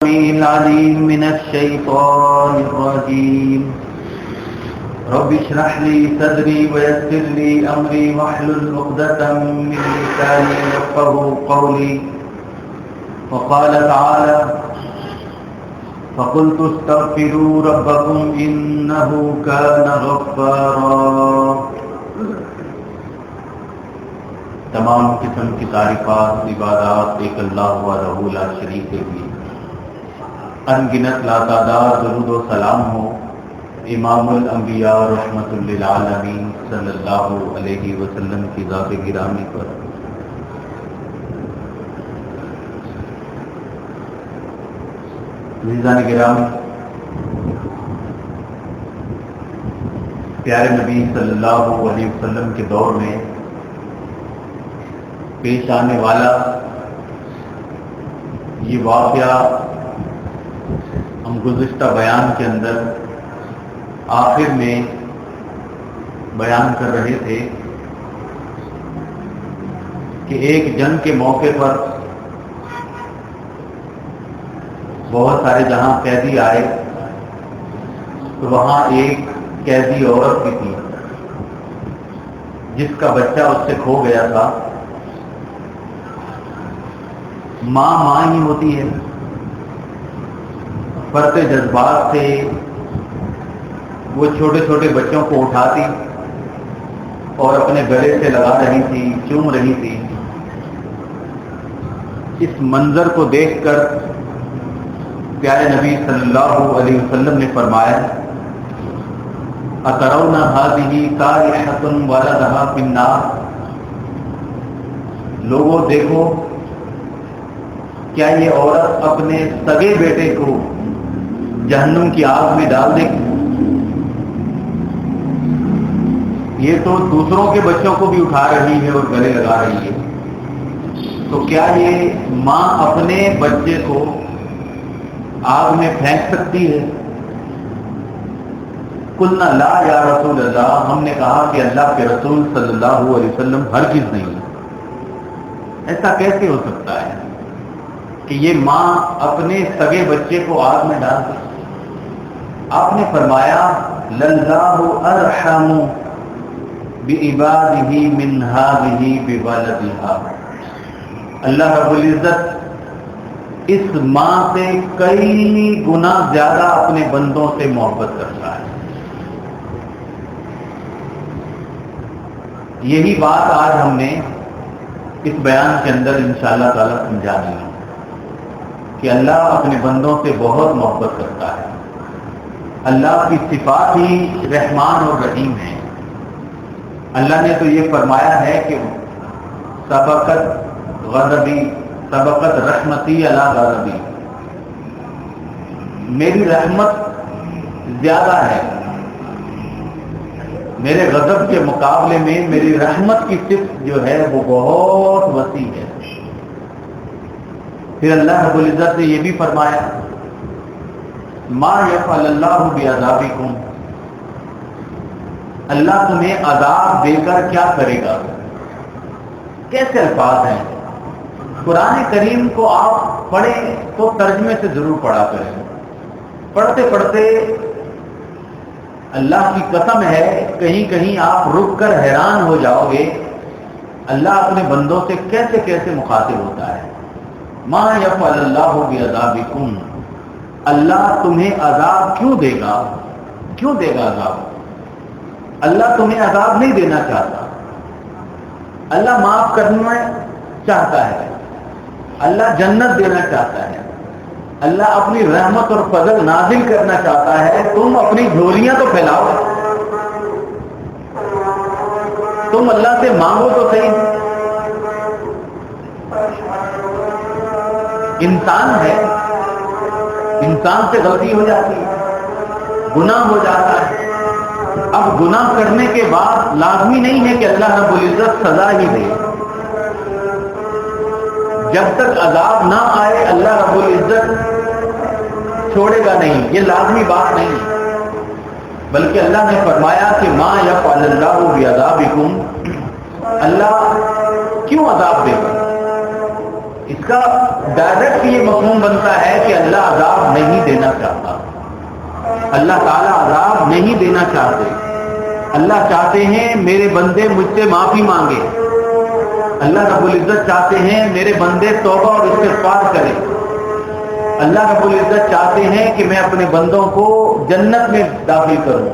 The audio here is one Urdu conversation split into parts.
السميع العليم من الشيطان الرجيم رب اشرح لي صدري ويسر لي أمري واحلل عقدة من لساني يفقهوا قولي. وقال تعالى فقلت استغفروا ربكم إنه كان غفارا. تمام قسم کی تعریفات عبادات ایک اللہ وحدہ لا شریک بھی. ان گنت لاتعداد درود و سلام ہو امام الانبیاء رحمت للعالمین صلی اللہ علیہ وسلم کی ذات گرامی پر. عزیزان گرامی، پیارے نبی صلی اللہ علیہ وسلم کے دور میں پیش آنے والا یہ واقعہ ہم گزشتہ بیان کے اندر آخر میں بیان کر رہے تھے کہ ایک جنگ کے موقع پر بہت سارے جہاں قیدی آئے تو وہاں ایک قیدی عورت بھی تھی جس کا بچہ اس سے کھو گیا تھا. ماں ہی ہوتی ہے، پرتے جذبات سے وہ چھوٹے چھوٹے بچوں کو اٹھاتی اور اپنے گلے سے لگا رہی تھی، چوم رہی تھی. اس منظر کو دیکھ کر پیارے نبی صلی اللہ علیہ وسلم نے فرمایا اترون هذه طارحة ولدها في النار. لوگوں دیکھو، کیا یہ عورت اپنے سگے بیٹے کو جہنم کی آگ میں ڈال دے گی؟ یہ تو دوسروں کے بچوں کو بھی اٹھا رہی ہے اور گلے لگا رہی ہے، تو کیا یہ ماں اپنے بچے کو آگ میں پھینک سکتی ہے؟ قلنا لا یا رسول اللہ. ہم نے کہا کہ اللہ کے رسول صلی اللہ علیہ وسلم ہرگز نہیں. ایسا کیسے ہو سکتا ہے کہ یہ ماں اپنے سگے بچے کو آگ میں ڈال دے؟ آپ نے فرمایا للہ ارحم بعبادہ من ہذہ بولدہا. اللہ رب العزت اس ماں سے کئی گنا زیادہ اپنے بندوں سے محبت کرتا ہے. یہی بات آج ہم نے اس بیان کے اندر انشاءاللہ تعالی سمجھانی ہے کہ اللہ اپنے بندوں سے بہت محبت کرتا ہے. اللہ کی صفات ہی رحمان اور رحیم ہے. اللہ نے تو یہ فرمایا ہے کہ سبقت رحمتی علی غضبی. میری رحمت زیادہ ہے، میرے غضب کے مقابلے میں میری رحمت کی صفت جو ہے وہ بہت وسیع ہے. پھر اللہ رب العزت نے یہ بھی فرمایا ما یفعل اللہ بعذابکم. اللہ تمہیں عذاب دے کر کیا کرے گا؟ کیسے الفاظ ہیں. قرآن کریم کو آپ پڑھیں تو ترجمے سے ضرور پڑھا کریں. پڑھتے پڑھتے اللہ کی قسم ہے کہیں کہیں آپ رک کر حیران ہو جاؤ گے اللہ اپنے بندوں سے کیسے کیسے مخاطب ہوتا ہے. ما یفعل اللہ بعذابکم. اللہ تمہیں عذاب کیوں دے گا؟ کیوں دے گا عذاب؟ اللہ تمہیں عذاب نہیں دینا چاہتا. اللہ معاف کرنا چاہتا ہے. اللہ جنت دینا چاہتا ہے. اللہ اپنی رحمت اور فضل نازل کرنا چاہتا ہے. تم اپنی جھولیاں تو پھیلاؤ، تم اللہ سے مانگو تو صحیح. انسان ہے، انسان سے غلطی ہو جاتی ہے، گناہ ہو جاتا ہے. اب گناہ کرنے کے بعد لازمی نہیں ہے کہ اللہ رب العزت سزا ہی دے. جب تک عذاب نہ آئے اللہ رب العزت چھوڑے گا نہیں، یہ لازمی بات نہیں ہے. بلکہ اللہ نے فرمایا کہ ما یفعل اللہ بعذابکم. اللہ کیوں عذاب دے گا؟ اس کا ڈائریکٹ یہ مفہوم بنتا ہے کہ اللہ عذاب نہیں دینا چاہتا، اللہ تعالیٰ عذاب نہیں دینا چاہتے، اللہ چاہتے ہیں میرے بندے مجھ سے معافی مانگے، اللہ رب العزت چاہتے ہیں میرے بندے توبہ اور استغفار کریں، اللہ رب العزت چاہتے ہیں کہ میں اپنے بندوں کو جنت میں داخل کروں۔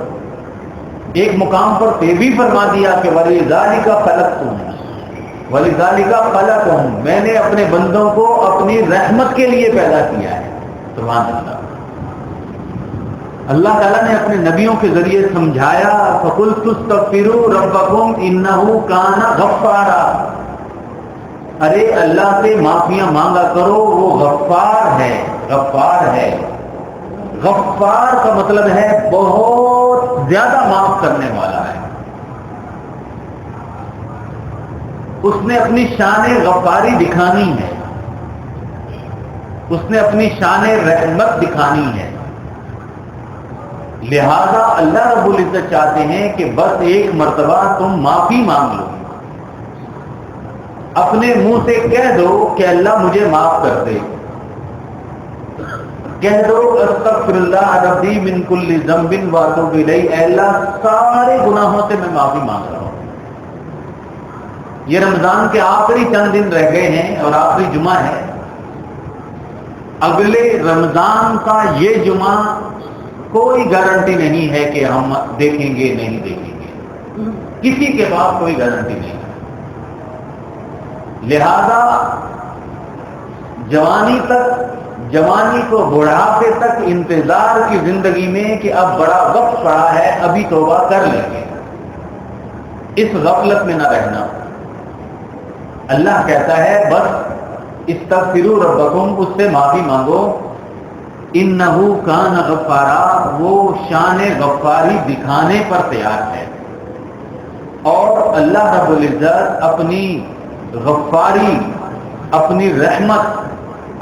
ایک مقام پر یہ بھی فرما دیا کہ وَلِذَٰلِكَ خَلَقْتُهُمْ وَلِذَٰلِكَ خَلَقَهُمْ، میں نے اپنے بندوں کو اپنی رحمت کے لیے پیدا کیا ہے۔ سبحان اللہ، اللہ تعالیٰ نے اپنے نبیوں کے ذریعے سمجھایا فَقُلْتُ اسْتَغْفِرُوا رَبَّكُمْ إِنَّهُ كَانَ غَفَّارًا، ارے اللہ سے معافیاں مانگا کرو، وہ غفار ہے، غفار ہے۔ غفار کا مطلب ہے بہت زیادہ معاف کرنے والا ہے۔ اس نے اپنی شان غفاری دکھانی ہے، اس نے اپنی شان رحمت دکھانی ہے، لہذا اللہ رب العزت چاہتے ہیں کہ بس ایک مرتبہ تم معافی مانگ لو، اپنے منہ سے کہہ دو کہ اللہ مجھے معاف کر دے، کہہ دو استغفر اللہ ربی من کل ذنب واتوب الیہ، اے اللہ سارے گناہوں سے میں معافی مانگ رہا ہوں۔ یہ رمضان کے آخری چند دن رہ گئے ہیں اور آخری جمعہ ہے، اگلے رمضان کا یہ جمعہ کوئی گارنٹی نہیں ہے کہ ہم دیکھیں گے نہیں دیکھیں گے، کسی کے پاس کوئی گارنٹی نہیں ہے، لہذا جوانی کو بڑھاپے تک انتظار کی زندگی میں کہ اب بڑا وقت پڑا ہے، ابھی توبہ کر لیں گے، اس غفلت میں نہ رہنا۔ اللہ کہتا ہے بس استغفروا ربکم، اس سے معافی مانگو، انہ کان غفارا، وہ شان غفاری دکھانے پر تیار ہے، اور اللہ رب العزت اپنی غفاری، اپنی رحمت،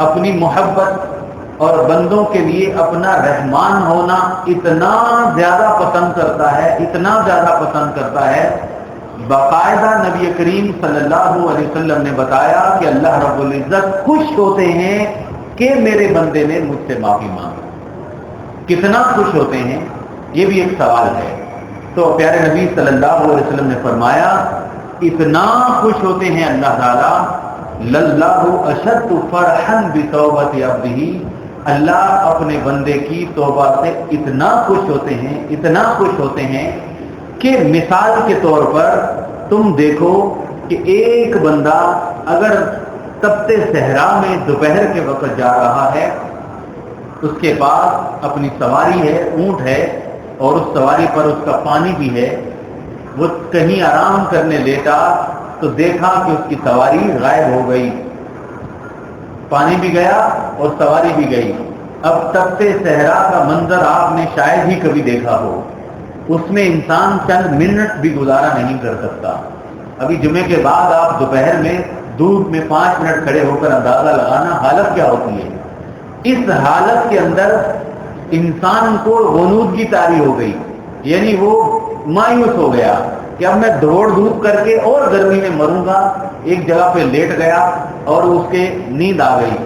اپنی محبت اور بندوں کے لیے اپنا رحمان ہونا اتنا زیادہ پسند کرتا ہے، اتنا زیادہ پسند کرتا ہے، باقاعدہ نبی کریم صلی اللہ علیہ وسلم نے بتایا کہ اللہ رب العزت خوش ہوتے ہیں کہ میرے بندے نے مجھ سے معافی مانگی۔ کتنا خوش ہوتے ہیں یہ بھی ایک سوال ہے، تو پیارے نبی صلی اللہ علیہ وسلم نے فرمایا اتنا خوش ہوتے ہیں اللہ تعالیٰ، للہ اشد فرحا بتوبۃ عبدہ، اللہ اپنے بندے کی توبہ سے اتنا خوش ہوتے ہیں، اتنا خوش ہوتے ہیں کہ مثال کے طور پر تم دیکھو کہ ایک بندہ اگر تپتے صحرا میں دوپہر کے وقت جا رہا ہے، اس کے پاس اپنی سواری ہے، اونٹ ہے، اور اس سواری پر اس کا پانی بھی ہے، وہ کہیں آرام کرنے لیٹا تو دیکھا کہ اس کی سواری غائب ہو گئی، پانی بھی گیا اور سواری بھی گئی۔ اب تپتے صحرا کا منظر آپ نے شاید ہی کبھی دیکھا ہو، اس میں انسان چند منٹ بھی گزارا نہیں کر سکتا۔ ابھی جمعے کے بعد آپ دوپہر میں دھوپ میں 5 منٹ کھڑے ہو کر اندازہ لگانا حالت کیا ہوتی ہے۔ اس حالت کے اندر انسان کو غنودگی طاری ہو گئی، یعنی وہ مایوس ہو گیا کہ اب میں دوڑ دھوپ کر کے اور گرمی میں مروں گا، ایک جگہ پہ لیٹ گیا اور اس کے نیند آ گئی۔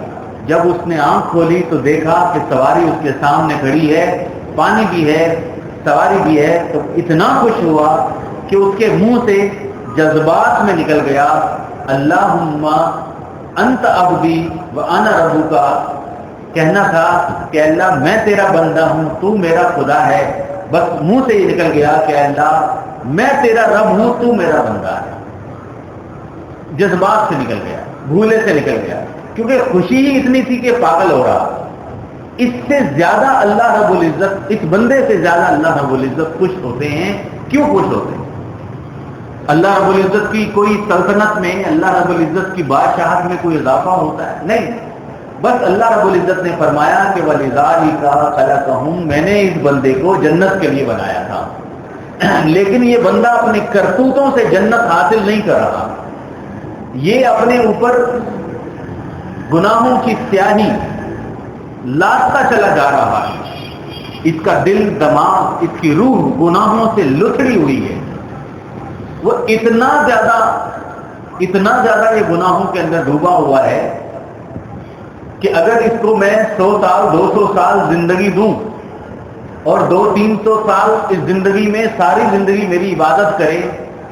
جب اس نے آنکھ کھولی تو دیکھا کہ سواری اس کے سامنے کھڑی ہے، پانی بھی ہے، سواری بھی ہے، تو اتنا خوش ہوا کہ اس کے منہ سے جذبات میں نکل گیا اللہم انت عبدی وانا ربک، کہنا تھا کہ اللہ میں تیرا بندہ ہوں، تو میرا خدا ہے، بس منہ سے یہ نکل گیا کہ اللہ میں تیرا رب ہوں، تو میرا بندہ ہے، جذبات سے نکل گیا، بھولے سے نکل گیا، کیونکہ خوشی ہی اتنی تھی کہ پاگل ہو رہا۔ اس سے زیادہ اللہ رب العزت، اس بندے سے زیادہ اللہ رب العزت خوش ہوتے ہیں۔ کیوں خوش ہوتے ہیں؟ اللہ رب العزت کی کوئی سلطنت میں، اللہ رب العزت کی بادشاہت میں کوئی اضافہ ہوتا ہے؟ نہیں، بس اللہ رب العزت نے فرمایا کہ وَلِذَٰلِكَ خَلَقَهُمْ، میں نے اس بندے کو جنت کے لیے بنایا تھا، لیکن یہ بندہ اپنی کرتوتوں سے جنت حاصل نہیں کر رہا، یہ اپنے اوپر گناہوں کی سیاہی لاتا چلا جا رہا ہے، اس کا دل، دماغ، اس کی روح گناہوں سے لتڑی ہوئی ہے، وہ اتنا زیادہ یہ گناہوں کے اندر ڈوبا ہوا ہے کہ اگر اس کو میں 100 سال 200 سال زندگی دوں اور 200-300 سال اس زندگی میں ساری زندگی میری عبادت کرے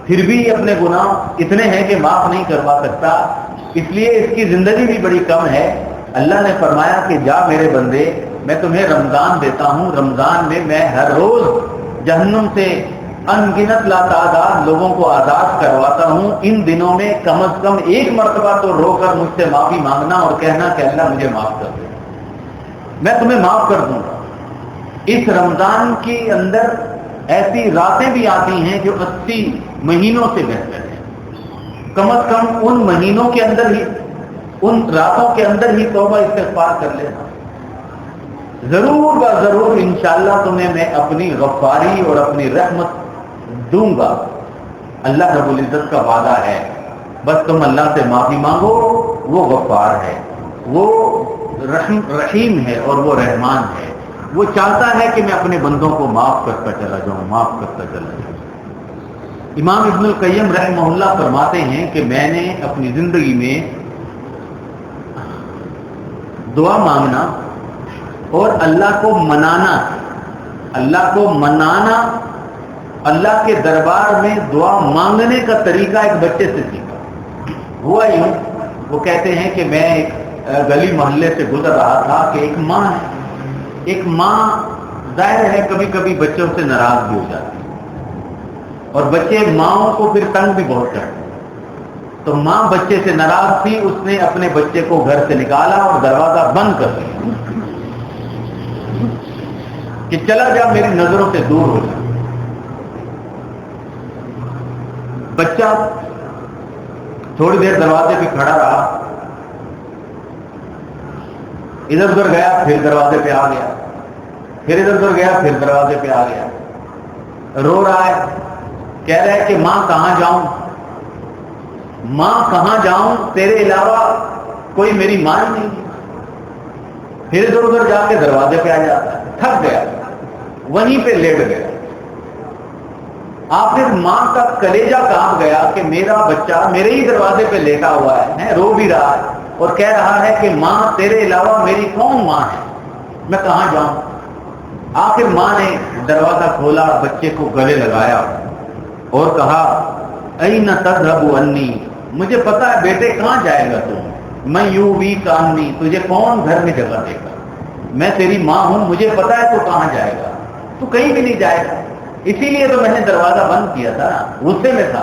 پھر بھی اپنے گناہ اتنے ہیں کہ معاف نہیں کروا سکتا، اس لیے اس کی زندگی بھی بڑی کم ہے۔ اللہ نے فرمایا کہ جا میرے بندے، میں تمہیں رمضان دیتا ہوں، رمضان میں میں ہر روز جہنم سے ان گنت لاتعداد لوگوں کو آزاد کرواتا ہوں، ان دنوں میں کم از کم ایک مرتبہ تو رو کر مجھ سے معافی مانگنا اور کہنا کہ اللہ مجھے معاف کر دے، میں تمہیں معاف کر دوں گا۔ اس رمضان کے اندر ایسی راتیں بھی آتی ہیں جو 80 مہینوں سے بہتر ہیں، کم از کم ان مہینوں کے اندر ہی، ان راتوں کے اندر ہی توبہ استغفار کر لینا، ضرور ضرور انشاءاللہ تمہیں میں اپنی غفاری اور اپنی رحمت دوں گا۔ اللہ رب العزت کا وعدہ ہے، بس تم اللہ سے معافی مانگو، وہ غفار ہے، وہ رحیم ہے اور وہ رحمان ہے، وہ چاہتا ہے کہ میں اپنے بندوں کو معاف کرتا چلا جاؤں، معاف کرتا چلا جاؤں۔ امام ابن القیم رحمہ اللہ فرماتے ہیں کہ میں نے اپنی زندگی میں دعا مانگنا اور اللہ کو منانا، اللہ کے دربار میں دعا مانگنے کا طریقہ ایک بچے سے سیکھا۔ ہوا یوں، وہ کہتے ہیں کہ میں ایک گلی محلے سے گزر رہا تھا کہ ایک ماں ظاہر ہے کبھی کبھی بچوں سے ناراض بھی ہو جاتی ہے اور بچے ماؤں کو پھر تنگ بھی بہت کرتے ہیں، تو ماں بچے سے ناراض تھی، اس نے اپنے بچے کو گھر سے نکالا اور دروازہ بند کر دیا کہ چلا جا، میری نظروں سے دور ہو جا۔ بچہ تھوڑی دیر دروازے پہ کھڑا رہا، ادھر ادھر گیا، پھر دروازے پہ آ گیا، پھر ادھر ادھر گیا، پھر دروازے پہ آ گیا، رو رہا ہے، کہہ رہا ہے کہ ماں کہاں جاؤں، ماں کہاں جاؤں، تیرے علاوہ کوئی میری ماں ہی نہیں ہے۔ پھر ادھر ادھر جا کے دروازے پہ آ جاتا ہے، تھک گیا، وہیں پہ لیٹ گیا۔ آخر ماں کا کلیجہ کانپ گیا کہ میرا بچہ میرے ہی دروازے پہ لیٹا ہوا ہے، رو بھی رہا ہے اور کہہ رہا ہے کہ ماں تیرے علاوہ میری کون ماں ہے، میں کہاں جاؤں۔ آخر ماں نے دروازہ کھولا، بچے کو گلے لگایا اور کہا این تذهب عنی، مجھے پتا ہے بیٹے کہاں جائے گا تم، میں یوں بھی کانی، تجھے کون گھر میں جگہ دے گا، میں تیری ماں ہوں، مجھے پتا ہے تو کہاں جائے گا، تو کہیں بھی نہیں جائے گا، اسی لیے تو میں نے دروازہ بند کیا تھا، غصے میں تھا،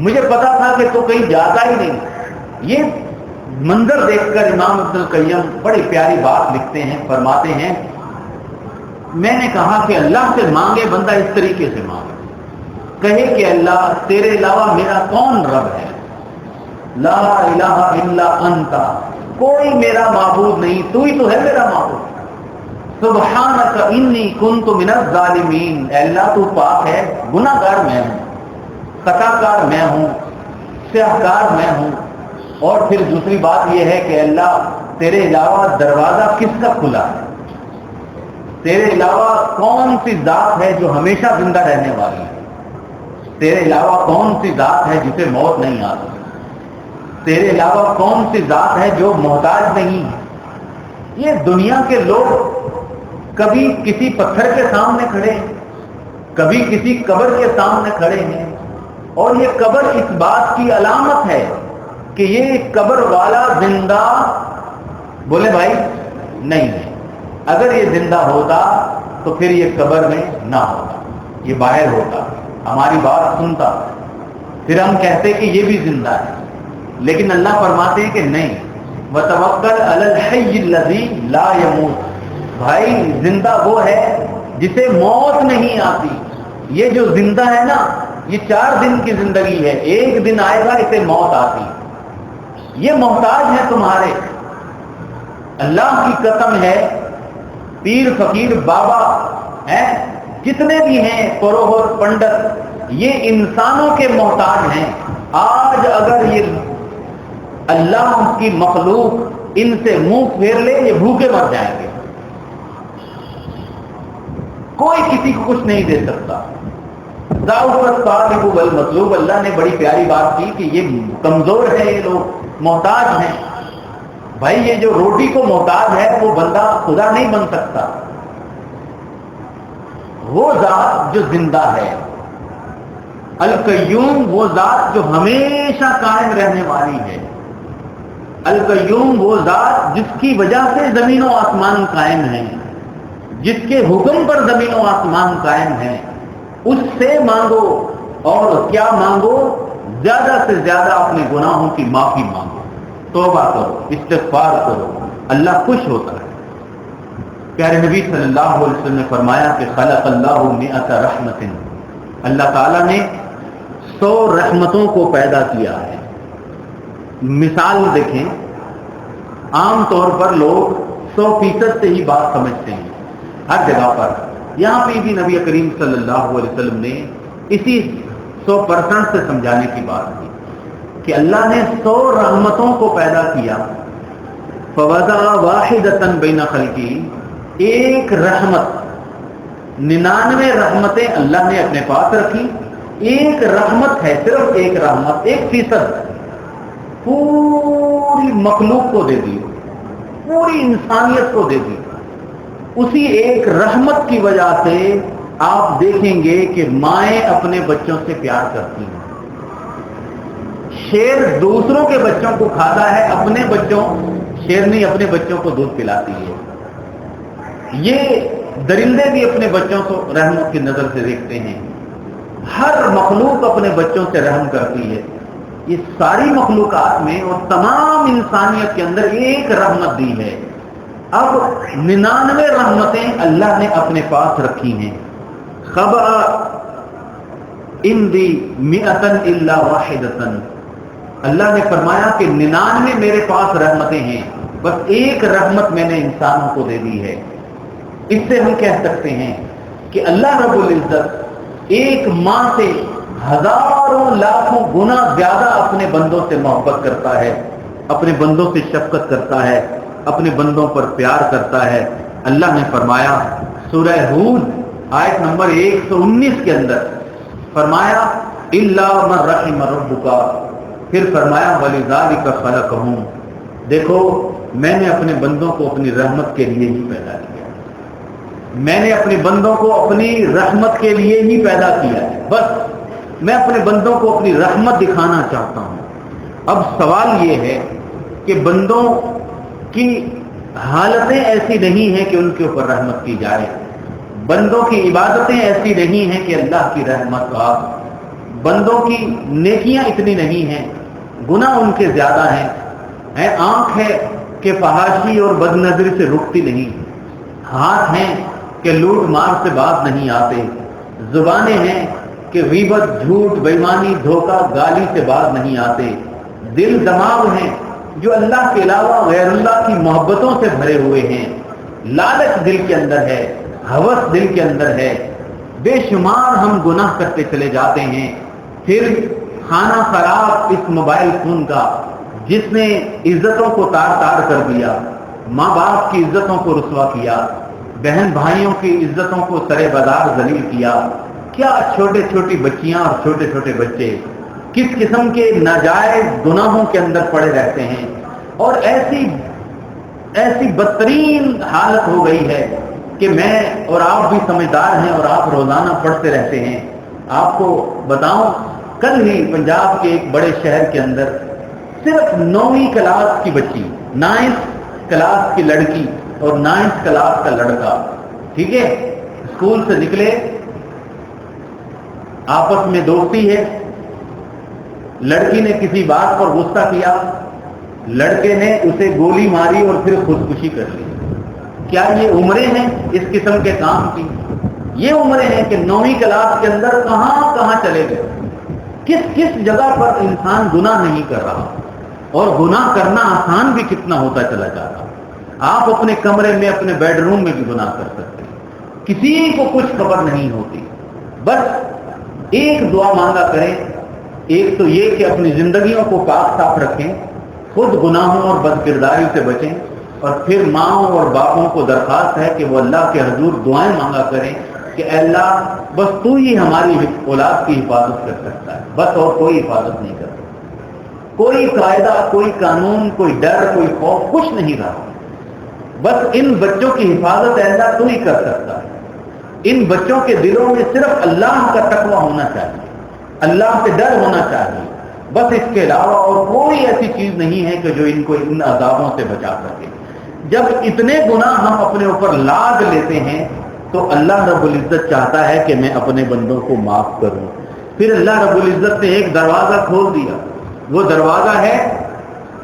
مجھے پتا تھا کہ تو کہیں جاتا ہی نہیں۔ یہ منظر دیکھ کر امام ابن القیم بڑی پیاری بات لکھتے ہیں، فرماتے ہیں میں نے کہا کہ اللہ سے مانگے بندہ اس طریقے سے مانگے، کہے کہ اللہ تیرے علاوہ میرا کون رب ہے، لا الہ الا انت، کوئی میرا معبود نہیں، تو ہی تو ہے میرا معبود، سبحانک انی کنت من الظالمین، اے اللہ تو پاک ہے، گناہ گار میں ہوں، خطا کار میں ہوں، سیاہکار میں ہوں۔ اور پھر دوسری بات یہ ہے کہ اللہ تیرے علاوہ دروازہ کس کا کھلا ہے، تیرے علاوہ کون سی ذات ہے جو ہمیشہ زندہ رہنے والی ہے، تیرے علاوہ کون سی ذات ہے جسے موت نہیں آ سکتی، تیرے علاوہ کون سی ذات ہے جو محتاج نہیں ہے۔ یہ دنیا کے لوگ کبھی کسی پتھر کے سامنے کھڑے ہیں، کبھی کسی قبر کے سامنے کھڑے ہیں، اور یہ قبر اس بات کی علامت ہے کہ یہ قبر والا زندہ بولے بھائی نہیں ہے، اگر یہ زندہ ہوتا تو پھر یہ قبر میں نہ ہوتا، یہ باہر ہوتا، ہماری بات سنتا، پھر ہم کہتے کہ یہ بھی زندہ ہے، لیکن اللہ فرماتے ہیں کہ نہیں، وَتَوَكَّلْ عَلَى الْحَيِّ الَّذِي لَا يَمُوتُ، بھائی زندہ وہ ہے جسے موت نہیں آتی، یہ جو زندہ ہے نا یہ 4 دن کی زندگی ہے، ایک دن آئے گا اسے موت آتی، یہ محتاج ہے تمہارے، اللہ کی قسم ہے، پیر فقیر بابا ہیں جتنے بھی ہیں پروہر پنڈت، یہ انسانوں کے محتاج ہیں، آج اگر یہ اللہ کی مخلوق ان سے منہ پھیر لے یہ بھوکے مر جائیں گے، کوئی کسی کو کچھ نہیں دے سکتا۔ ضعف الطالب والمطلوب، اللہ نے بڑی پیاری بات کی کہ یہ کمزور ہے، یہ لوگ محتاج ہیں، بھائی یہ جو روٹی کو محتاج ہے وہ بندہ خدا نہیں بن سکتا، وہ ذات جو زندہ ہے، القیوم وہ ذات جو ہمیشہ قائم رہنے والی ہے، القیوم وہ ذات جس کی وجہ سے زمین و آسمان قائم ہیں، جس کے حکم پر زمین و آسمان قائم ہیں، اس سے مانگو، اور کیا مانگو؟ زیادہ سے زیادہ اپنے گناہوں کی معافی مانگو، توبہ کرو، استغفار کرو، اللہ خوش ہوتا ہے۔ پیارے نبی صلی اللہ علیہ وسلم نے فرمایا کہ خلق اللہ مئۃ رحمت، اللہ تعالیٰ نے 100 رحمتوں کو پیدا کیا ہے۔ مثال دیکھیں، عام طور پر لوگ 100% سے ہی بات سمجھتے ہیں ہر جگہ پر، یہاں پہ بھی نبی کریم صلی اللہ علیہ وسلم نے اسی 100% سے سمجھانے کی بات کی کہ اللہ نے 100 رحمتوں کو پیدا کیا، فوضع واحدۃ بین خلقی، ایک رحمت، 99 رحمتیں اللہ نے اپنے پاس رکھی، ایک رحمت ہے، صرف ایک رحمت، 1% پوری مخلوق کو دے دی، پوری انسانیت کو دے دی۔ اسی ایک رحمت کی وجہ سے آپ دیکھیں گے کہ مائیں اپنے بچوں سے پیار کرتی ہیں۔ شیر دوسروں کے بچوں کو کھاتا ہے، اپنے بچوں، شیرنی اپنے بچوں کو دودھ پلاتی ہے۔ یہ درندے بھی اپنے بچوں کو رحمت کی نظر سے دیکھتے ہیں، ہر مخلوق اپنے بچوں سے رحم کرتی ہے۔ یہ ساری مخلوقات میں اور تمام انسانیت کے اندر ایک رحمت دی ہے۔ اب 99 رحمتیں اللہ نے اپنے پاس رکھی ہیں۔ خبأ اندی مئۃ الا واحدۃ، اللہ نے فرمایا کہ 99 میرے پاس رحمتیں ہیں، بس ایک رحمت میں نے انسانوں کو دے دی ہے۔ اس سے ہم کہہ سکتے ہیں کہ اللہ رب العزت ایک ماں سے ہزاروں لاکھوں گنا زیادہ اپنے بندوں سے محبت کرتا ہے، اپنے بندوں سے شفقت کرتا ہے، اپنے بندوں پر پیار کرتا ہے۔ اللہ نے فرمایا سورہ ہود آیت نمبر 119 کے اندر فرمایا الا من رحم ربک، پھر فرمایا ولذالک خلقہم، دیکھو میں نے اپنے بندوں کو اپنی رحمت کے لیے ہی پیدا کیا، میں نے اپنے بندوں کو اپنی رحمت کے لیے ہی پیدا کیا ہے، بس میں اپنے بندوں کو اپنی رحمت دکھانا چاہتا ہوں۔ اب سوال یہ ہے کہ بندوں کی حالتیں ایسی نہیں ہیں کہ ان کے اوپر رحمت کی جائے، بندوں کی عبادتیں ایسی نہیں ہیں کہ اللہ کی رحمت کا، بندوں کی نیکیاں اتنی نہیں ہیں، گناہ ان کے زیادہ ہیں، آنکھ ہے کہ فحاشی اور بد نظری سے رکتی نہیں، ہاتھ ہیں کہ لوٹ مار سے باز نہیں آتے، زبانیں ہیں کہ غیبت، جھوٹ، بےایمانی، دھوکہ، گالی سے باز نہیں آتے، دل دماغ ہیں جو اللہ کے علاوہ غیر اللہ کی محبتوں سے بھرے ہوئے ہیں، لالچ دل کے اندر ہے، ہوس دل کے اندر ہے، بے شمار ہم گناہ کرتے چلے جاتے ہیں۔ پھر کھانا خراب اس موبائل فون کا جس نے عزتوں کو تار تار کر دیا، ماں باپ کی عزتوں کو رسوا کیا، بہن بھائیوں کی عزتوں کو سرے بازار ذلیل کیا، کیا چھوٹے چھوٹی بچیاں اور چھوٹے چھوٹے بچے کس قسم کے ناجائز گناہوں کے اندر پڑے رہتے ہیں، اور ایسی بدترین حالت ہو گئی ہے کہ میں اور آپ بھی سمجھدار ہیں اور آپ روزانہ پڑھتے رہتے ہیں۔ آپ کو بتاؤں، کل ہی پنجاب کے ایک بڑے شہر کے اندر صرف 9ویں کلاس کی بچی، 9th کلاس کی لڑکی اور 9th کلاس کا لڑکا، ٹھیک ہے، اسکول سے نکلے، آپس میں دوستی ہے، لڑکی نے کسی بات پر غصہ کیا، لڑکے نے اسے گولی ماری اور پھر خودکشی کر لی۔ کیا یہ عمریں ہیں اس قسم کے کام کی؟ یہ عمریں ہیں کہ 9ویں کلاس کے اندر کہاں کہاں چلے گئے، کس جگہ پر انسان گناہ نہیں کر رہا، اور گناہ کرنا آسان بھی کتنا ہوتا چلا جا رہا۔ آپ اپنے کمرے میں، اپنے بیڈ روم میں بھی گناہ کر سکتے ہیں، کسی کو کچھ خبر نہیں ہوتی۔ بس ایک دعا مانگا کریں، ایک تو یہ کہ اپنی زندگیوں کو پاک صاف رکھیں، خود گناہوں اور بد کرداری سے بچیں، اور پھر ماؤں اور باپوں کو درخواست ہے کہ وہ اللہ کے حضور دعائیں مانگا کریں کہ اے اللہ بس تو ہی ہماری اولاد کی حفاظت کر سکتا ہے، بس اور کوئی حفاظت نہیں کر سکتا۔ کوئی قاعدہ، کوئی قانون، کوئی ڈر، کوئی خوف، کچھ نہیں رہا. بس ان بچوں کی حفاظت اللہ تو ہی کر سکتا ہے. ان بچوں کے دلوں میں صرف اللہ کا تقوی ہونا چاہیے، اللہ سے ڈر ہونا چاہیے. بس اس کے علاوہ اور کوئی ایسی چیز نہیں ہے کہ جو ان کو ان عذابوں سے بچا سکے. جب اتنے گناہ ہم اپنے اوپر لاد لیتے ہیں تو اللہ رب العزت چاہتا ہے کہ میں اپنے بندوں کو معاف کروں. پھر اللہ رب العزت نے ایک دروازہ کھول دیا. وہ دروازہ ہے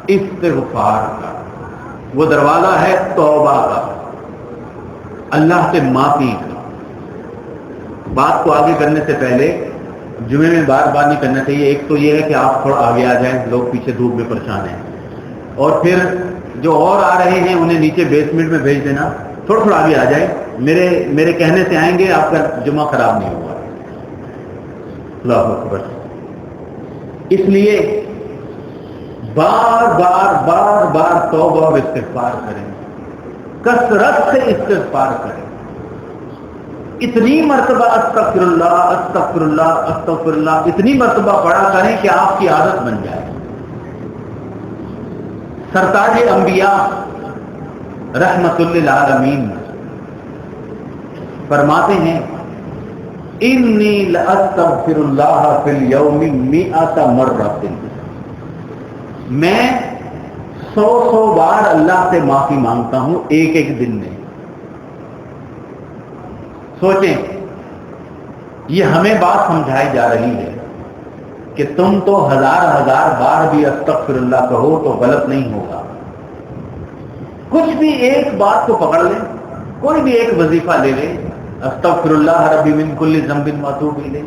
استغفار کا، وہ دروازہ ہے توبہ کا، اللہ سے معافی کا. بات کو آگے کرنے سے پہلے جمعے میں بار بار نہیں کرنا چاہیے. ایک تو یہ ہے کہ آپ تھوڑا آگے آ جائیں، لوگ پیچھے دھوپ میں پریشان ہیں. اور پھر جو اور آ رہے ہیں انہیں نیچے بیسمنٹ میں بھیج دینا، تھوڑا تھوڑا آگے آ جائیں. میرے کہنے سے آئیں گے، آپ کا جمعہ خراب نہیں ہوگا. اللہ اکبر. اس لیے بار بار بار بار توبہ اور استغفار کریں، کثرت سے استغفار کریں. اتنی مرتبہ استغفر اللہ استغفر اللہ استغفر اللہ اتنی مرتبہ پڑھا کریں کہ آپ کی عادت بن جائے. سرتاج انبیاء رحمت للعالمین فرماتے ہیں انی لاستغفر اللہ فی اليوم 100 مرۃ. میں 100 بار اللہ سے معافی مانگتا ہوں ایک ایک دن میں. سوچیں، یہ ہمیں بات سمجھائی جا رہی ہے کہ تم تو ہزار بار بھی استغفر اللہ کہو تو غلط نہیں ہوگا. کچھ بھی ایک بات کو پکڑ لیں، کوئی بھی ایک وظیفہ لے لیں. استغفر اللہ ربی من کل ذنب واتوب الیہ،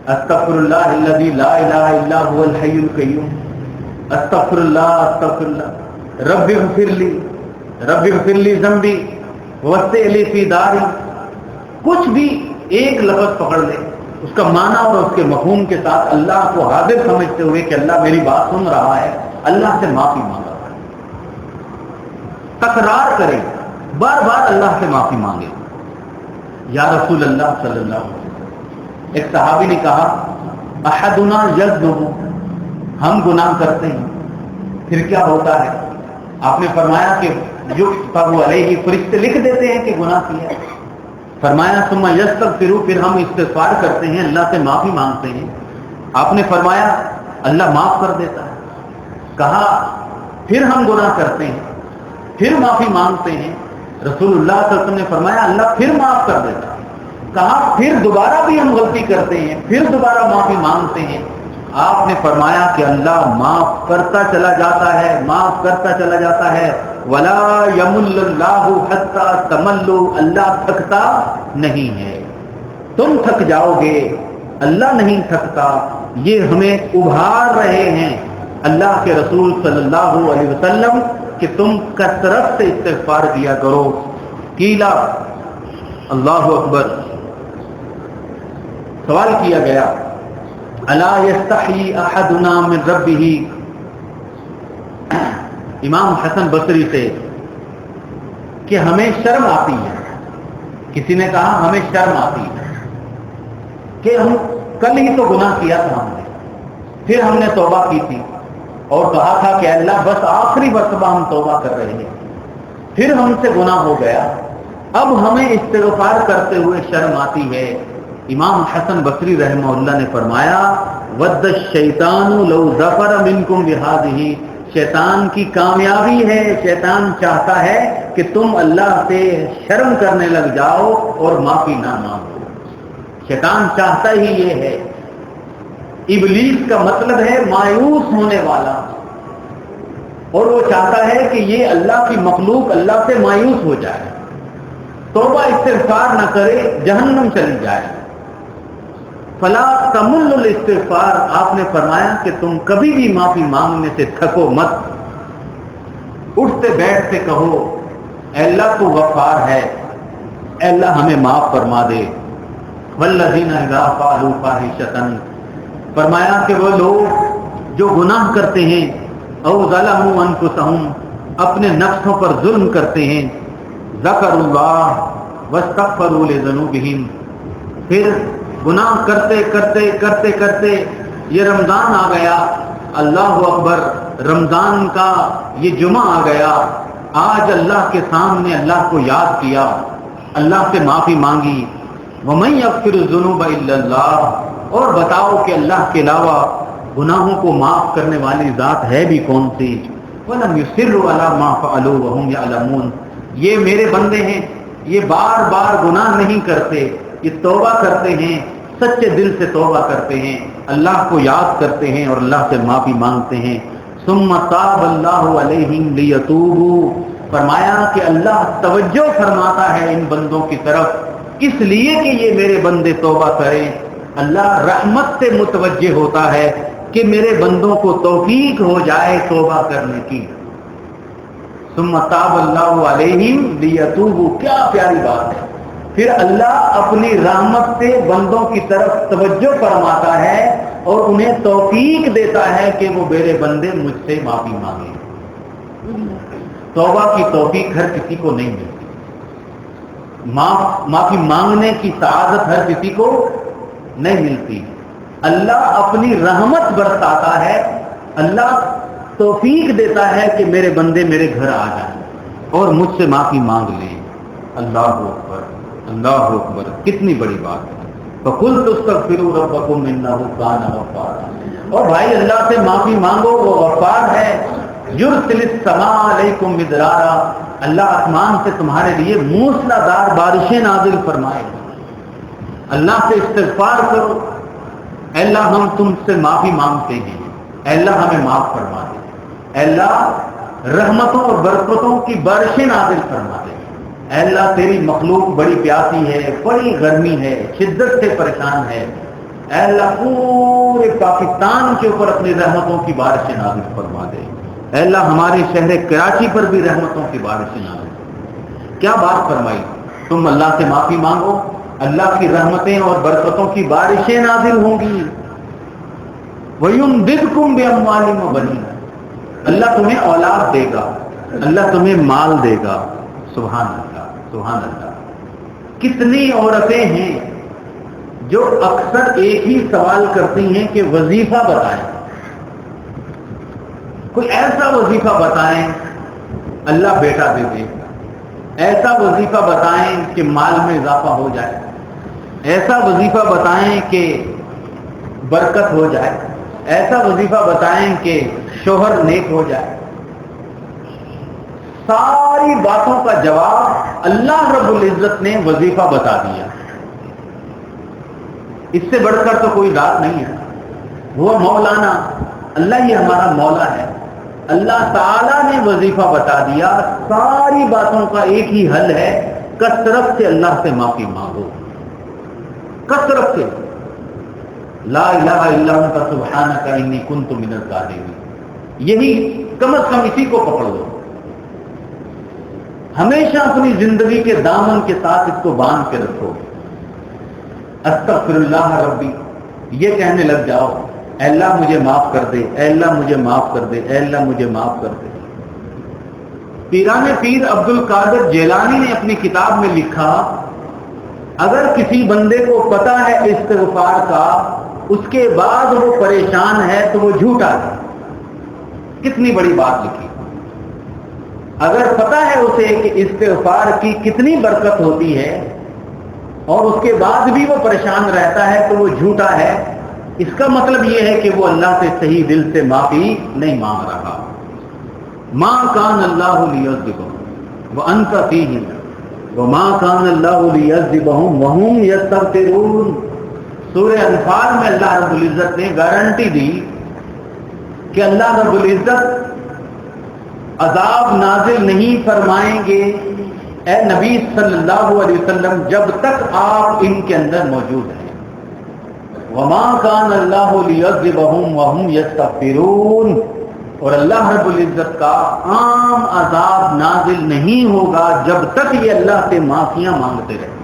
استغفر اللہ الذی لا الہ الا هو الحی القیوم، استغفر اللہ رب اغفر لی ذنبی وسع لی فی داری. کچھ بھی ایک لفظ پکڑ لیں، اس کا معنی اور اس کے مفہوم کے ساتھ اللہ کو حاضر سمجھتے ہوئے کہ اللہ میری بات سن رہا ہے، اللہ سے معافی مانگا. تکرار کریں، بار بار اللہ سے معافی مانگے. یا رسول اللہ صلی اللہ علیہ وسلم، ایک صحابی نے کہا احدنا یذنب، ہم گناہ کرتے ہیں پھر کیا ہوتا ہے؟ آپ نے فرمایا کہ یکتب علیہ، فرشتے لکھ دیتے ہیں کہ گناہ کیا. فرمایا ثم یستغفر، پھر ہم استغفار کرتے ہیں، اللہ سے معافی مانگتے ہیں. آپ نے فرمایا اللہ معاف کر دیتا ہے. کہا پھر ہم گناہ کرتے ہیں، پھر معافی مانگتے ہیں. رسول اللہ صلی اللہ علیہ وسلم نے فرمایا اللہ پھر معاف کر دیتا ہے. کہا پھر دوبارہ بھی ہم غلطی کرتے ہیں، پھر دوبارہ معافی مانگتے ہیں. آپ نے فرمایا کہ اللہ معاف کرتا چلا جاتا ہے، معاف کرتا چلا جاتا ہے. ولا یمل اللہ حتی تملوا، اللہ تھکتا نہیں ہے. تم تھک جاؤ گے، اللہ نہیں تھکتا. یہ ہمیں ابھار رہے ہیں اللہ کے رسول صلی اللہ علیہ وسلم کہ تم کثرت سے استغفار کیا کرو. قیلا، اللہ اکبر. سوال کیا گیا الا یستحی احدنا من ربہ، امام حسن بصری سے، کہ ہمیں شرم آتی ہے. کسی نے کہا ہمیں شرم آتی ہے کہ ہم کل ہی تو گناہ کیا تھا ہم نے، پھر ہم نے توبہ کی تھی اور کہا تھا کہ اللہ بس آخری مرتبہ ہم توبہ کر رہے ہیں، پھر ہم سے گناہ ہو گیا، اب ہمیں استغفار کرتے ہوئے شرم آتی ہے. امام حسن بصری رحمہ اللہ نے فرمایا ود الشیطان لو ظفر منکم بہذہ، شیطان کی کامیابی ہے، شیطان چاہتا ہے کہ تم اللہ سے شرم کرنے لگ جاؤ اور معافی نہ مانگو. شیطان چاہتا ہی یہ ہے. ابلیس کا مطلب ہے مایوس ہونے والا، اور وہ چاہتا ہے کہ یہ اللہ کی مخلوق اللہ سے مایوس ہو جائے، توبہ استغفار نہ کرے، جہنم چلی جائے. فلا تمل الاستغفار، آپ نے فرمایا کہ تم کبھی بھی معافی مانگنے سے تھکو مت. اٹھتے بیٹھتے کہو اے اللہ تو غفار ہے، اے اللہ ہمیں معاف فرما دے. والذین اذا فعلوا فاحشۃ، فرمایا کہ وہ لوگ جو گناہ کرتے ہیں، او ظلموا انفسہم، اپنے نفسوں پر ظلم کرتے ہیں، ذکروا اللہ واستغفروا لذنوبہم، پھر گناہ کرتے کرتے کرتے کرتے یہ رمضان آ گیا، اللہ اکبر، رمضان کا یہ جمعہ آ گیا، آج اللہ کے سامنے اللہ کو یاد کیا، اللہ سے معافی مانگی. وَمَن يَغْفِرُ الذُّنُوبَ إِلَّا اللَّهُ، اور بتاؤ کہ اللہ کے علاوہ گناہوں کو معاف کرنے والی ذات ہے بھی کون سی. وَلَمْ يُصِرُّوا عَلَىٰ مَا فَعَلُوا وَهُمْ يَعْلَمُونَ، یہ میرے بندے ہیں، یہ بار بار گناہ نہیں کرتے، یہ توبہ کرتے ہیں، سچے دل سے توبہ کرتے ہیں، اللہ کو یاد کرتے ہیں اور اللہ سے معافی مانگتے ہیں. ثم تاب اللہ علیہم لیتوبوا، فرمایا کہ اللہ توجہ فرماتا ہے ان بندوں کی طرف اس لیے کہ یہ میرے بندے توبہ کریں. اللہ رحمت سے متوجہ ہوتا ہے کہ میرے بندوں کو توفیق ہو جائے توبہ کرنے کی. ثم تاب اللہ علیہم لیتوبوا، کیا پیاری بات ہے. پھر اللہ اپنی رحمت سے بندوں کی طرف توجہ فرماتا ہے اور انہیں توفیق دیتا ہے کہ وہ میرے بندے مجھ سے معافی مانگیں. توبہ کی توفیق ہر کسی کو نہیں ملتی، معافی مانگنے کی سعادت ہر کسی کو نہیں ملتی. اللہ اپنی رحمت برساتا ہے، اللہ توفیق دیتا ہے کہ میرے بندے میرے گھر آ جائیں اور مجھ سے معافی مانگ لیں. اللہ اکبر، اللہ اکبر، کتنی بڑی بات ہے. فَقُلْتُ اسْتَغْفِرُوا رَبَّكُمْ إِنَّهُ كَانَ غَفَّارًا، اور بھائی اللہ سے معافی مانگو، وہ غفار ہے. يُرْسِلِ السَّمَاءَ عَلَيْكُمْ مِدْرَارًا، اللہ آسمان سے تمہارے لیے موسلا دار بارشیں نازل فرمائے. اللہ سے استغفار کرو، اے اللہ ہم تم سے معافی مانگتے ہیں، اے اللہ ہمیں معاف فرما دے، اے اللہ رحمتوں اور برکتوں کی بارشیں نازل فرما دے. اے اللہ تیری مخلوق بڑی پیاسی ہے، بڑی گرمی ہے، شدت سے پریشان ہے. اے اللہ پورے پاکستان کے اوپر اپنی رحمتوں کی بارشیں نازل فرما دے. اے اللہ ہمارے شہر کراچی پر بھی رحمتوں کی بارشیں نازل فرما دے. کیا بات فرمائی. تم اللہ سے معافی مانگو، اللہ کی رحمتیں اور برکتوں کی بارشیں نازل ہوں گی. وَيُمْدِدْكُمْ بِأَمْوَالٍ وَبَنِينَ، اللہ تمہیں اولاد دے گا، اللہ تمہیں مال دے گا. سبحان اللہ، سبحان اللہ. کتنی عورتیں ہیں جو اکثر ایک ہی سوال کرتی ہیں کہ وظیفہ بتائیں، کوئی ایسا وظیفہ بتائیں اللہ بیٹا دے دے، ایسا وظیفہ بتائیں کہ مال میں اضافہ ہو جائے، ایسا وظیفہ بتائیں کہ برکت ہو جائے، ایسا وظیفہ بتائیں کہ شوہر نیک ہو جائے. ساری باتوں کا جواب اللہ رب العزت نے وظیفہ بتا دیا. اس سے بڑھ کر تو کوئی بات نہیں ہے. وہ مولانا، اللہ یہ ہمارا مولا ہے، اللہ تعالیٰ نے وظیفہ بتا دیا. ساری باتوں کا ایک ہی حل ہے، کثرت سے اللہ سے معافی مانگو، کثرت سے. لا الہ الا انت سبحانک انی کنت من الظالمین، یہی کم از کم اسی کو پکڑ لو. ہمیشہ اپنی زندگی کے دامن کے ساتھ اس کو باندھ کے رکھو. استغفر اللہ ربی، یہ کہنے لگ جاؤ، اے اللہ مجھے معاف کر دے، اے اللہ مجھے معاف کر دے، اے اللہ مجھے معاف کر دے. پیران پیر عبد القادر جیلانی نے اپنی کتاب میں لکھا، اگر کسی بندے کو پتہ ہے استغفار کا، اس کے بعد وہ پریشان ہے تو وہ جھوٹا ہے. کتنی بڑی بات لکھی. اگر پتہ ہے اسے کہ استغفار کی کتنی برکت ہوتی ہے اور اس کے بعد بھی وہ پریشان رہتا ہے تو وہ جھوٹا ہے. اس کا مطلب یہ ہے کہ وہ اللہ سے صحیح دل سے معافی نہیں مانگ رہا. ما کان اللہ لیعذبہم وانت فیہم وما کان اللہ لیعذبہم وہم یستغفرون. سورہ انفال میں اللہ رب العزت نے گارنٹی دی کہ اللہ رب العزت عذاب نازل نہیں فرمائیں گے اے نبی صلی اللہ علیہ وسلم جب تک آپ ان کے اندر موجود ہیں. وما کان اللہ لیعذبہم وہم یستغفرون، اور اللہ رب العزت کا عام عذاب نازل نہیں ہوگا جب تک یہ اللہ سے معافیاں مانگتے رہے.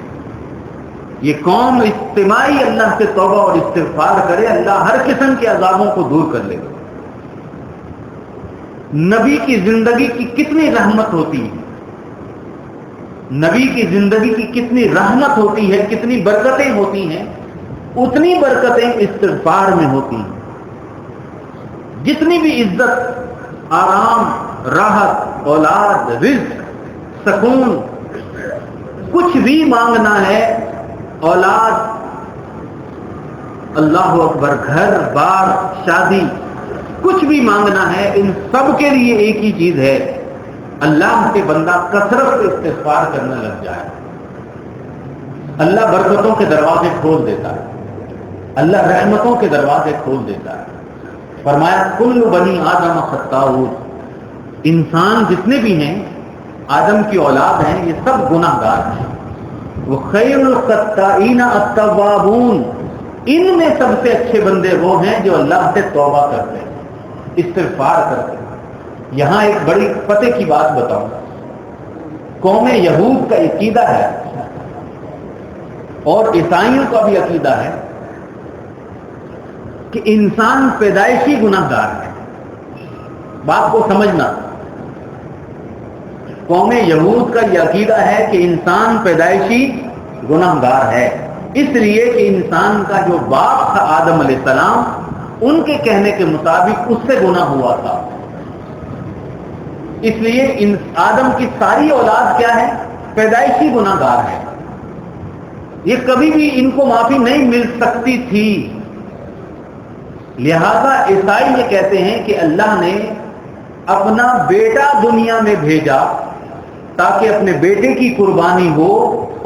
یہ قوم اجتماعی اللہ سے توبہ اور استغفار کرے، اللہ ہر قسم کے عذابوں کو دور کر لے گا. نبی کی زندگی کی کتنی رحمت ہوتی ہے، نبی کی زندگی کی کتنی رحمت ہوتی ہے، کتنی برکتیں ہوتی ہیں، اتنی برکتیں استغفار میں ہوتی ہیں. جتنی بھی عزت، آرام، راحت، اولاد، رزق، سکون، کچھ بھی مانگنا ہے، اولاد، اللہ اکبر، گھر بار، شادی، کچھ بھی مانگنا ہے، ان سب کے لیے ایک ہی چیز ہے، اللہ کے بندہ کثرت سے استغفار کرنے لگ جائے، اللہ برکتوں کے دروازے کھول دیتا ہے، اللہ رحمتوں کے دروازے کھول دیتا ہے۔ فرمایا کل بنی آدم خطاؤون، انسان جتنے بھی ہیں، آدم کی اولاد ہیں، یہ سب گناہ گار ہیں۔ وہ خیر الخطائین التوابون، ان میں سب سے اچھے بندے وہ ہیں جو اللہ سے توبہ کرتے ہیں، استغفار کرتے ہیں۔ یہاں ایک بڑی پتے کی بات بتاؤں، قوم یہود کا عقیدہ ہے اور عیسائیوں کا بھی عقیدہ ہے کہ انسان پیدائشی گناہ گار ہے۔ بات کو سمجھنا، قوم یہود کا یہ عقیدہ ہے کہ انسان پیدائشی گناہ گار ہے، اس لیے کہ انسان کا جو باپ تھا آدم علیہ السلام، ان کے کہنے کے مطابق اس سے گناہ ہوا تھا، اس لیے آدم کی ساری اولاد کیا ہے؟ پیدائشی گناہ گار ہے، یہ کبھی بھی ان کو معافی نہیں مل سکتی تھی۔ لہذا عیسائی یہ کہتے ہیں کہ اللہ نے اپنا بیٹا دنیا میں بھیجا تاکہ اپنے بیٹے کی قربانی ہو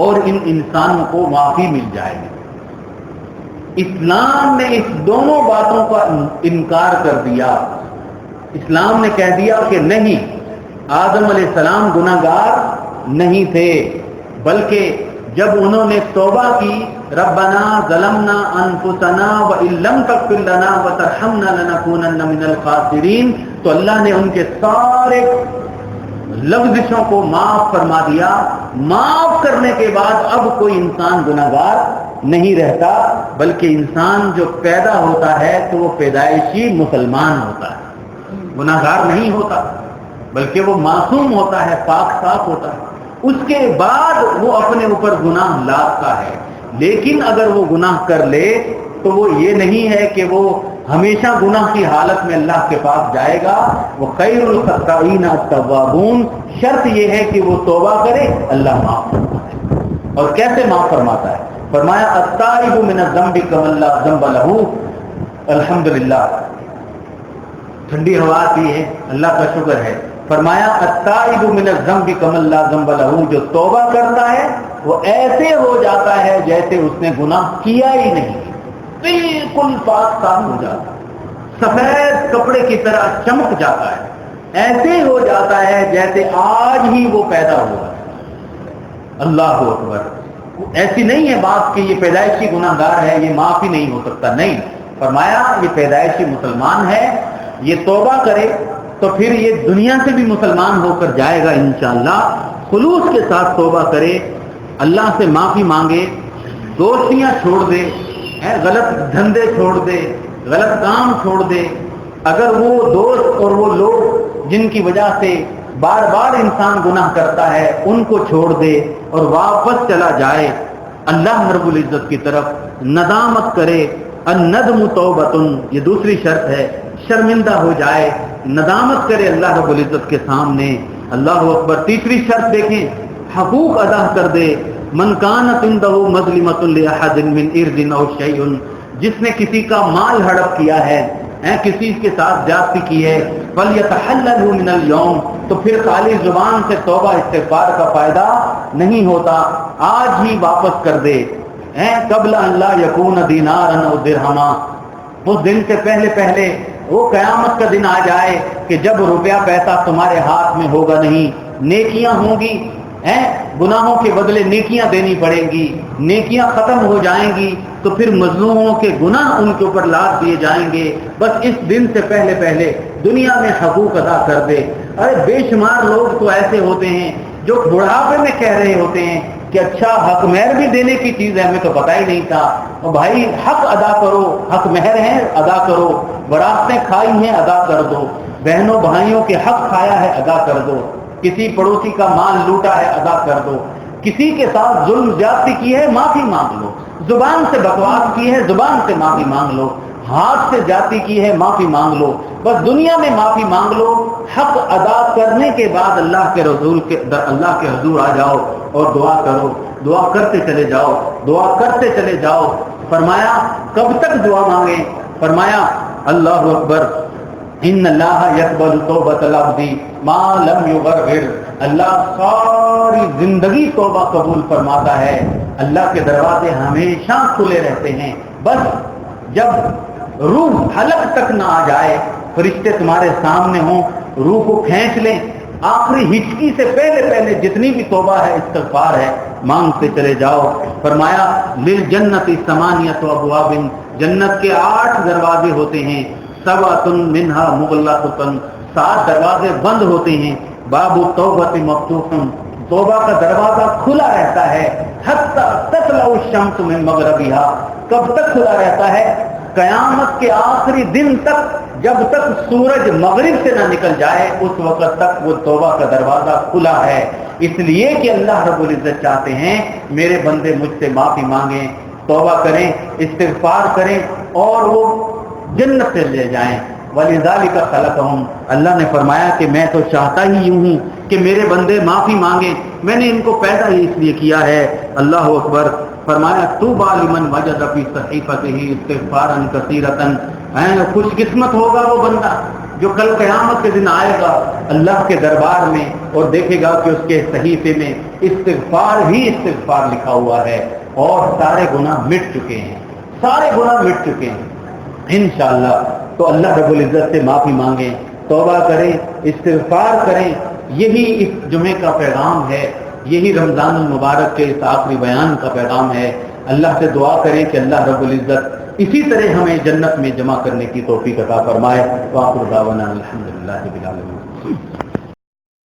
اور ان انسانوں کو معافی مل جائے گی۔ اسلام نے اس دونوں باتوں کا انکار کر دیا۔ اسلام نے کہہ دیا کہ نہیں، آدم علیہ السلام گناہ گار نہیں تھے، بلکہ جب انہوں نے توبہ کی، ربنا ظلمنا انفسنا وان لم تغفر لنا وترحمنا لنکونن من الخاسرین، تو اللہ نے ان کے سارے لفظوں کو معاف فرما دیا۔ معاف کرنے کے بعد اب کوئی انسان گناہ گار نہیں رہتا، بلکہ انسان جو پیدا ہوتا ہے تو وہ پیدائشی مسلمان ہوتا ہے، گناہ گار نہیں ہوتا، بلکہ وہ معصوم ہوتا ہے، پاک صاف ہوتا ہے۔ اس کے بعد وہ اپنے اوپر گناہ لاتا ہے، لیکن اگر وہ گناہ کر لے تو وہ یہ نہیں ہے کہ وہ ہمیشہ گناہ کی حالت میں اللہ کے پاس جائے گا۔ وہ خیر الخطائین التوابون، شرط یہ ہے کہ وہ توبہ کرے، اللہ معاف کرتا ہے۔ اور کیسے معاف فرماتا ہے؟ فرمایا التائب من الذنب کمن لا ذنب لہ۔ الحمدللہ، ٹھنڈی ہوا آتی ہے، اللہ کا شکر ہے۔ فرمایا التائب من الذنب کمن لا ذنب لہ، جو توبہ کرتا ہے وہ ایسے ہو جاتا ہے جیسے اس نے گناہ کیا ہی نہیں، بالکل پاک صاف ہو جاتا ہے، سفید کپڑے کی طرح چمک جاتا ہے، ایسے ہو جاتا ہے جیسے آج ہی وہ پیدا ہوا ہے۔ اللہ اکبر۔ ایسی نہیں ہے بات کہ یہ پیدائشی گناہ گار ہے، یہ معاف ہی نہیں ہو سکتا، نہیں، فرمایا یہ پیدائشی مسلمان ہے، یہ توبہ کرے تو پھر یہ دنیا سے بھی مسلمان ہو کر جائے گا انشاءاللہ۔ خلوص کے ساتھ توبہ کرے، اللہ سے معافی مانگے، دوستیاں چھوڑ دے، غلط دھندے چھوڑ دے، غلط کام چھوڑ دے۔ اگر وہ دوست اور وہ لوگ جن کی وجہ سے بار بار انسان گناہ کرتا ہے ان کو چھوڑ دے اور واپس چلا جائے اللہ رب العزت کی طرف، ندامت کرے۔ الندم توبۃ، یہ دوسری شرط ہے، شرمندہ ہو جائے، ندامت کرے اللہ رب العزت کے سامنے۔ اللہ اکبر۔ تیسری شرط دیکھیں، حقوق ادا کر دے۔ من کانت عنده مظلمۃ لاحد من ارض او شیء، جس نے کسی کا مال ہڑپ کیا ہے، کسی کے ساتھ زیادتی کی ہے، فلیتحللہ من اليوم، تو پھر خالی زبان سے توبہ استغفار کا فائدہ نہیں ہوتا، آج ہی واپس کر دے، قبل ان لا یکون دینارا او درہما، اس دن سے پہلے پہلے وہ قیامت کا دن آ جائے کہ جب روپیہ پیسہ تمہارے ہاتھ میں ہوگا نہیں، نیکیاں ہوں گی، گناہوں کے بدلے نیکیاں دینی پڑیں گی، نیکیاں ختم ہو جائیں گی، تو پھر مظلوموں کے گناہ ان کے اوپر لاد دیے جائیں گے۔ بس اس دن سے پہلے پہلے دنیا میں حقوق ادا کر دے۔ ارے بے شمار لوگ تو ایسے ہوتے ہیں جو بڑھاپے میں کہہ رہے ہوتے ہیں کہ اچھا حق مہر بھی دینے کی چیز ہے، ہمیں تو پتہ ہی نہیں تھا۔ اور بھائی حق ادا کرو، حق مہر ہے ادا کرو، وراثتیں کھائی ہیں ادا کر دو، بہنوں بھائیوں کے حق کھایا ہے ادا کر دو، کسی پڑوسی کا مال لوٹا ہے ادا کر دو، کسی کے ساتھ ظلم زیادتی کی ہے معافی مانگ لو، زبان سے بکواس کی ہے زبان سے معافی مانگ لو، ہاتھ سے جاتی کی ہے، معافی مانگ لو، بس دنیا میں معافی مانگ لو، حق ادا کرنے کے بعد اللہ کے حضور آ جاؤ اور دعا کرو، دعا کرتے چلے جاؤ، دعا کرتے چلے جاؤ۔ فرمایا کب تک دعا مانگیں؟ فرمایا اللہ اکبر، ان اللہ یقبل توبۃ العبد ما لم یغرغر، اللہ ساری زندگی توبہ قبول فرماتا ہے، اللہ کے دروازے ہمیشہ کھلے رہتے ہیں، بس جب روح حلق تک نہ آ جائے، فرشتے تمہارے سامنے ہوں، روح کو کھینچ لیں، آخری ہچکی سے پہلے جتنی بھی توبہ ہے، استغفار ہے، مانگتے چلے جاؤ۔ فرمایا للجنت ثمانیۃ ابواب، جنت کے 8 دروازے ہوتے ہیں، سبعۃ منھا مغلقۃ، 7 دروازے بند ہوتے ہیں، باب التوبۃ مفتوح، توبہ کا دروازہ کھلا رہتا ہے، حتی تطلع الشمس من مغربها، کب تک کھلا رہتا ہے؟ قیامت کے آخری دن تک، جب تک سورج مغرب سے نہ نکل جائے اس وقت تک وہ توبہ کا دروازہ کھلا ہے، اس لیے کہ اللہ رب العزت چاہتے ہیں میرے بندے مجھ سے معافی مانگیں، توبہ کریں، استغفار کریں اور وہ جنت سے لے جائیں۔ وَلِذَلِكَ خَلَقَهُمْ، اللہ نے فرمایا کہ میں تو چاہتا ہی یوں ہوں کہ میرے بندے معافی مانگیں، میں نے ان کو پیدا ہی اس لیے کیا ہے۔ اللہ اکبر۔ فرمایا طوبیٰ لمن وجد فی صحیفتہ استغفارا کثیرا، خوش قسمت ہوگا وہ بندہ جو کل قیامت کے دن آئے گا اللہ کے دربار میں اور دیکھے گا کہ اس کے صحیفے میں استغفار ہی استغفار لکھا ہوا ہے اور سارے گناہ مٹ چکے ہیں، سارے گناہ مٹ چکے ہیں انشاءاللہ۔ تو اللہ رب العزت سے معافی مانگیں، توبہ کریں، استغفار کریں، یہی اس جمعے کا پیغام ہے، یہی رمضان المبارک کے اس آخری بیان کا پیغام ہے۔ اللہ سے دعا کریں کہ اللہ رب العزت اسی طرح ہمیں جنت میں جمع کرنے کی توفیق عطا فرمائے۔ وآخر دعوانا الحمدللہ رب العالمین۔